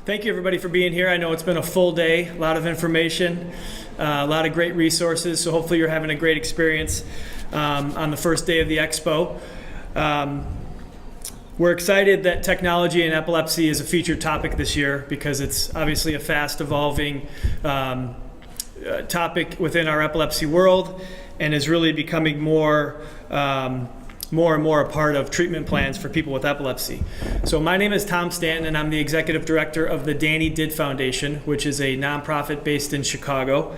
Thank you everybody for being here. I know it's been a full day, a lot of information, a lot of great resources, so hopefully you're having a great experience on the first day of the Expo. We're excited that technology and epilepsy is a featured topic this year because it's obviously a fast evolving topic within our epilepsy world and is really becoming more and more a part of treatment plans for people with epilepsy. So my name is Tom Stanton, and I'm the Executive Director of the Danny Did Foundation, which is a nonprofit based in Chicago.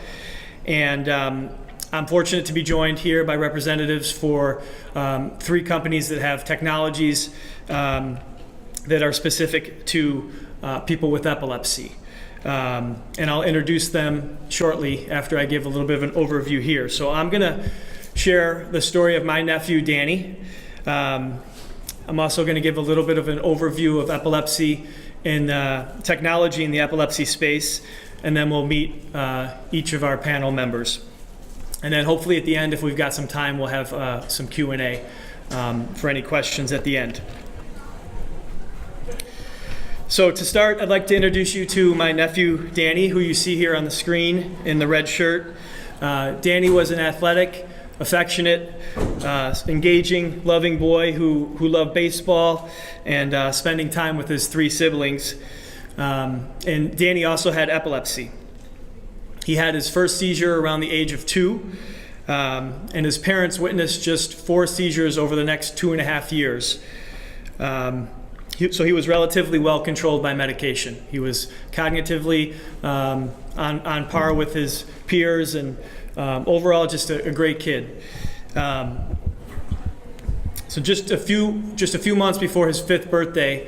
And I'm fortunate to be joined here by representatives for three companies that have technologies that are specific to people with epilepsy. And I'll introduce them shortly after I give a little bit of an overview here. So I'm going to share the story of my nephew, Danny. I'm also going to give a little bit of an overview of epilepsy and technology in the epilepsy space, and then we'll meet each of our panel members. And then hopefully at the end, if we've got some time, we'll have some Q&A for any questions at the end. So to start, I'd like to introduce you to my nephew, Danny, who you see here on the screen in the red shirt. Danny was an athletic, affectionate, engaging, loving boy who loved baseball and spending time with his three siblings. And Danny also had epilepsy. He had his first seizure around the age of 2, and his parents witnessed just 4 seizures over the next 2.5 years. So he was relatively well controlled by medication. He was cognitively on par with his peers, and overall just a great kid. So just a few months before his 5th birthday,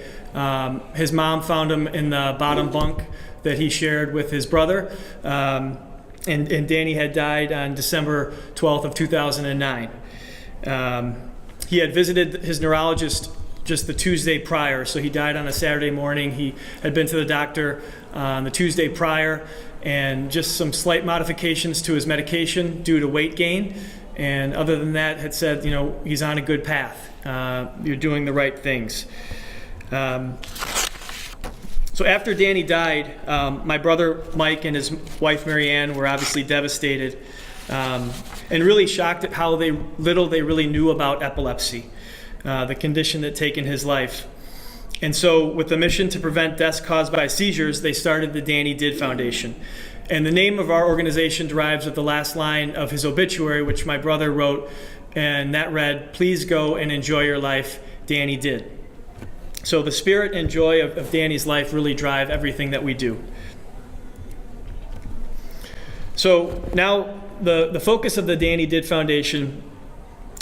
his mom found him in the bottom bunk that he shared with his brother, and Danny had died on December 12th of 2009. He had visited his neurologist just the Tuesday prior, so he died on a Saturday morning. He had been to the doctor on the Tuesday prior, and just some slight modifications to his medication due to weight gain. And other than that, had said, you know, he's on a good path. You're doing the right things. So after Danny died, my brother Mike and his wife Mary Ann were obviously devastated and really shocked at how little they really knew about epilepsy, the condition that had taken his life. And so with the mission to prevent deaths caused by seizures, they started the Danny Did Foundation. And the name of our organization derives with the last line of his obituary, which my brother wrote, and that read, "Please go and enjoy your life, Danny did." So the spirit and joy of Danny's life really drive everything that we do. So now the focus of the Danny Did Foundation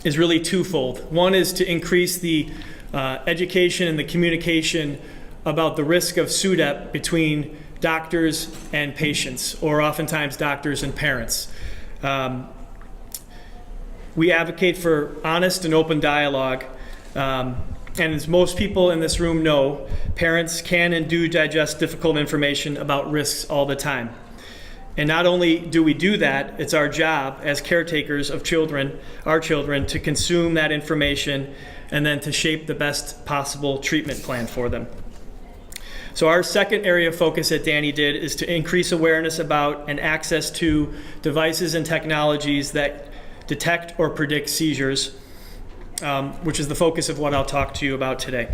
is really twofold. One is to increase the education and the communication about the risk of SUDEP between doctors and patients, or oftentimes doctors and parents. We advocate for honest and open dialogue, and as most people in this room know, parents can and do digest difficult information about risks all the time. And not only do we do that, it's our job as caretakers of children, our children, to consume that information and then to shape the best possible treatment plan for them. So our second area of focus at Danny Did is to increase awareness about and access to devices and technologies that detect or predict seizures, which is the focus of what I'll talk to you about today.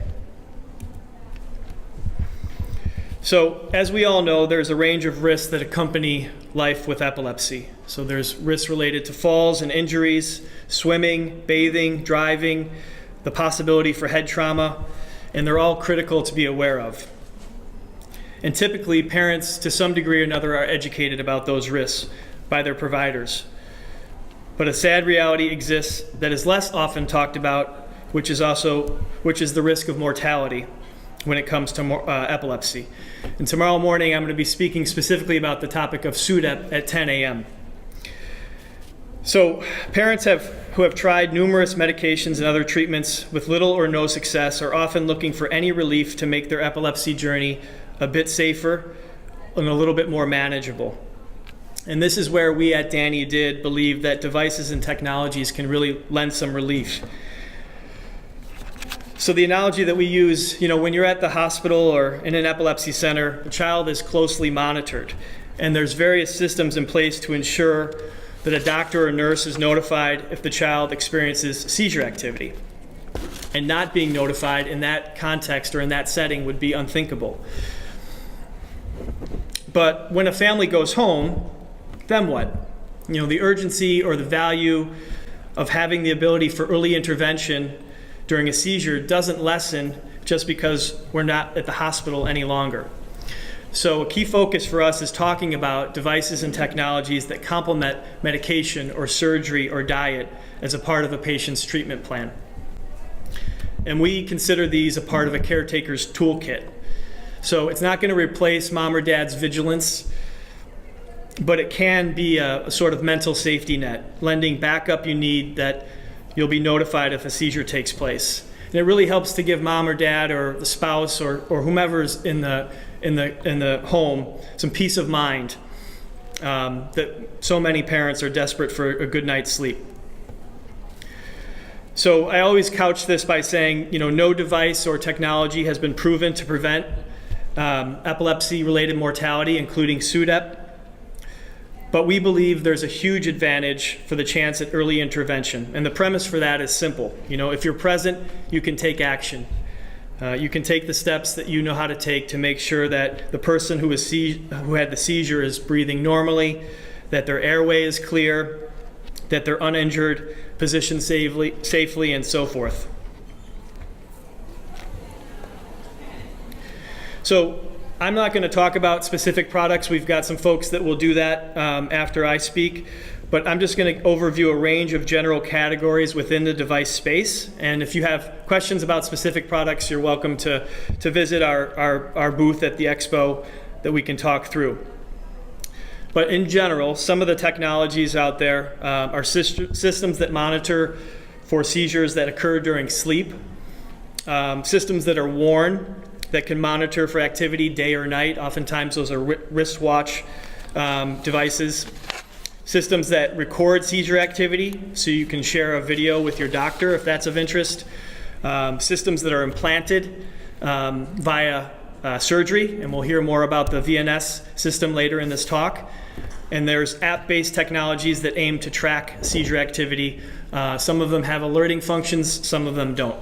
So as we all know, there's a range of risks that accompany life with epilepsy. So there's risks related to falls and injuries, swimming, bathing, driving, the possibility for head trauma, and they're all critical to be aware of. And typically, parents, to some degree or another, are educated about those risks by their providers. But a sad reality exists that is less often talked about, which is the risk of mortality when it comes to epilepsy. And tomorrow morning, I'm going to be speaking specifically about the topic of SUDEP at 10 a.m. So parents who have tried numerous medications and other treatments with little or no success are often looking for any relief to make their epilepsy journey a bit safer and a little bit more manageable. And this is where we at Danny Did believe that devices and technologies can really lend some relief. So the analogy that we use, when you're at the hospital or in an epilepsy center, the child is closely monitored. And there's various systems in place to ensure that a doctor or nurse is notified if the child experiences seizure activity. And not being notified in that context or in that setting would be unthinkable. But when a family goes home, then what? The urgency or the value of having the ability for early intervention during a seizure doesn't lessen just because we're not at the hospital any longer. So a key focus for us is talking about devices and technologies that complement medication or surgery or diet as a part of a patient's treatment plan. And we consider these a part of a caretaker's toolkit. So it's not going to replace mom or dad's vigilance, but it can be a sort of mental safety net, lending backup you need that you'll be notified if a seizure takes place. And it really helps to give mom or dad or the spouse or whomever's in the home some peace of mind that so many parents are desperate for a good night's sleep. So I always couch this by saying, no device or technology has been proven to prevent epilepsy-related mortality, including SUDEP. But we believe there's a huge advantage for the chance at early intervention. And the premise for that is simple. If you're present, you can take action. You can take the steps that you know how to take to make sure that the person who had the seizure is breathing normally, that their airway is clear, that they're uninjured, positioned safely, and so forth. So I'm not going to talk about specific products. We've got some folks that will do that after I speak. But I'm just going to overview a range of general categories within the device space. And if you have questions about specific products, you're welcome to visit our booth at the EXPO that we can talk through. But in general, some of the technologies out there are systems that monitor for seizures that occur during sleep, systems that are worn that can monitor for activity day or night. Oftentimes those are wristwatch devices. Systems that record seizure activity so you can share a video with your doctor if that's of interest. Systems that are implanted via surgery, and we'll hear more about the VNS system later in this talk. And there's app-based technologies that aim to track seizure activity. Some of them have alerting functions, some of them don't.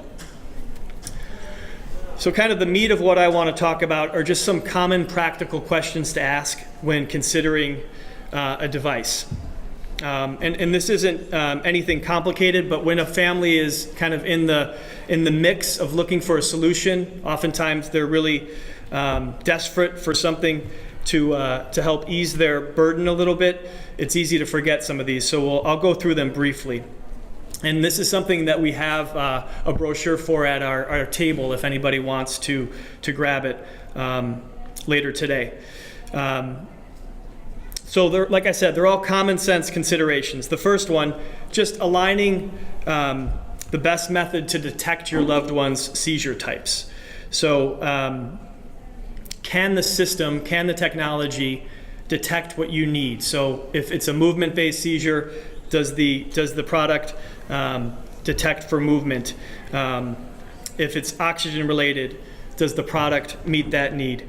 So kind of the meat of what I want to talk about are just some common practical questions to ask when considering a device. And this isn't anything complicated, but when a family is kind of in the mix of looking for a solution, oftentimes they're really desperate for something to help ease their burden a little bit. It's easy to forget some of these, so I'll go through them briefly. And this is something that we have a brochure for at our table if anybody wants to grab it later today. So like I said, they're all common sense considerations. The first one, just aligning the best method to detect your loved one's seizure types. So can the technology detect what you need? So if it's a movement-based seizure, does the product detect for movement? If it's oxygen-related, does the product meet that need?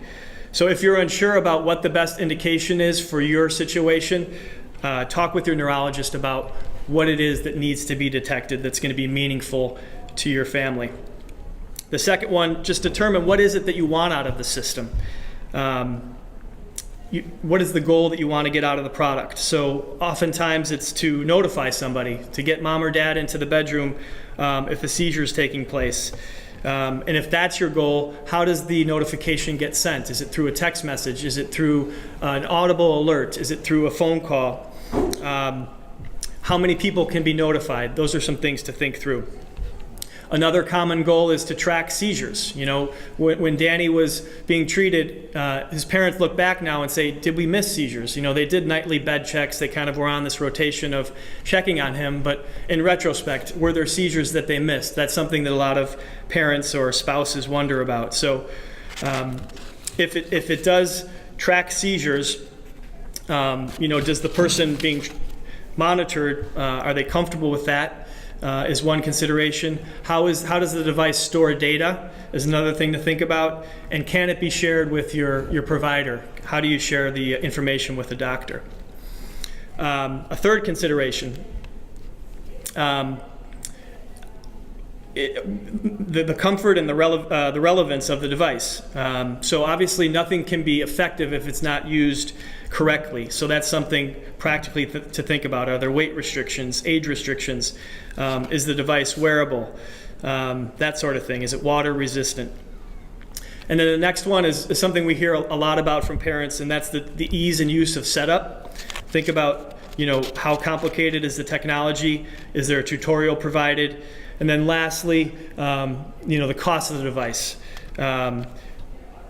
So if you're unsure about what the best indication is for your situation, talk with your neurologist about what it is that needs to be detected that's going to be meaningful to your family. The second one, just determine what is it that you want out of the system. What is the goal that you want to get out of the product? So oftentimes it's to notify somebody, to get mom or dad into the bedroom if a seizure is taking place. And if that's your goal, how does the notification get sent? Is it through a text message? Is it through an audible alert? Is it through a phone call? How many people can be notified? Those are some things to think through. Another common goal is to track seizures. When Danny was being treated, his parents look back now and say, did we miss seizures? They did nightly bed checks. They kind of were on this rotation of checking on him. But in retrospect, were there seizures that they missed? That's something that a lot of parents or spouses wonder about. So if it does track seizures, does the person being monitored, are they comfortable with that? is one consideration. How does the device store data is another thing to think about. And can it be shared with your provider? How do you share the information with the doctor? A third consideration, the comfort and the relevance of the device. So obviously nothing can be effective if it's not used correctly. So that's something practically to think about. Are there weight restrictions, age restrictions? Is the device wearable? That sort of thing. Is it water resistant? And then the next one is something we hear a lot about from parents, and that's the ease and use of setup. Think about, how complicated is the technology? Is there a tutorial provided? And then lastly, the cost of the device.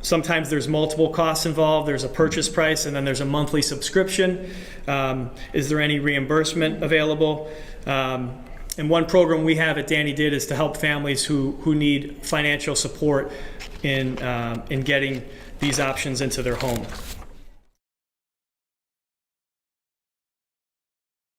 Sometimes there's multiple costs involved. There's a purchase price, and then there's a monthly subscription. Is there any reimbursement available? And one program we have at Danny Did is to help families who need financial support in getting these options into their home.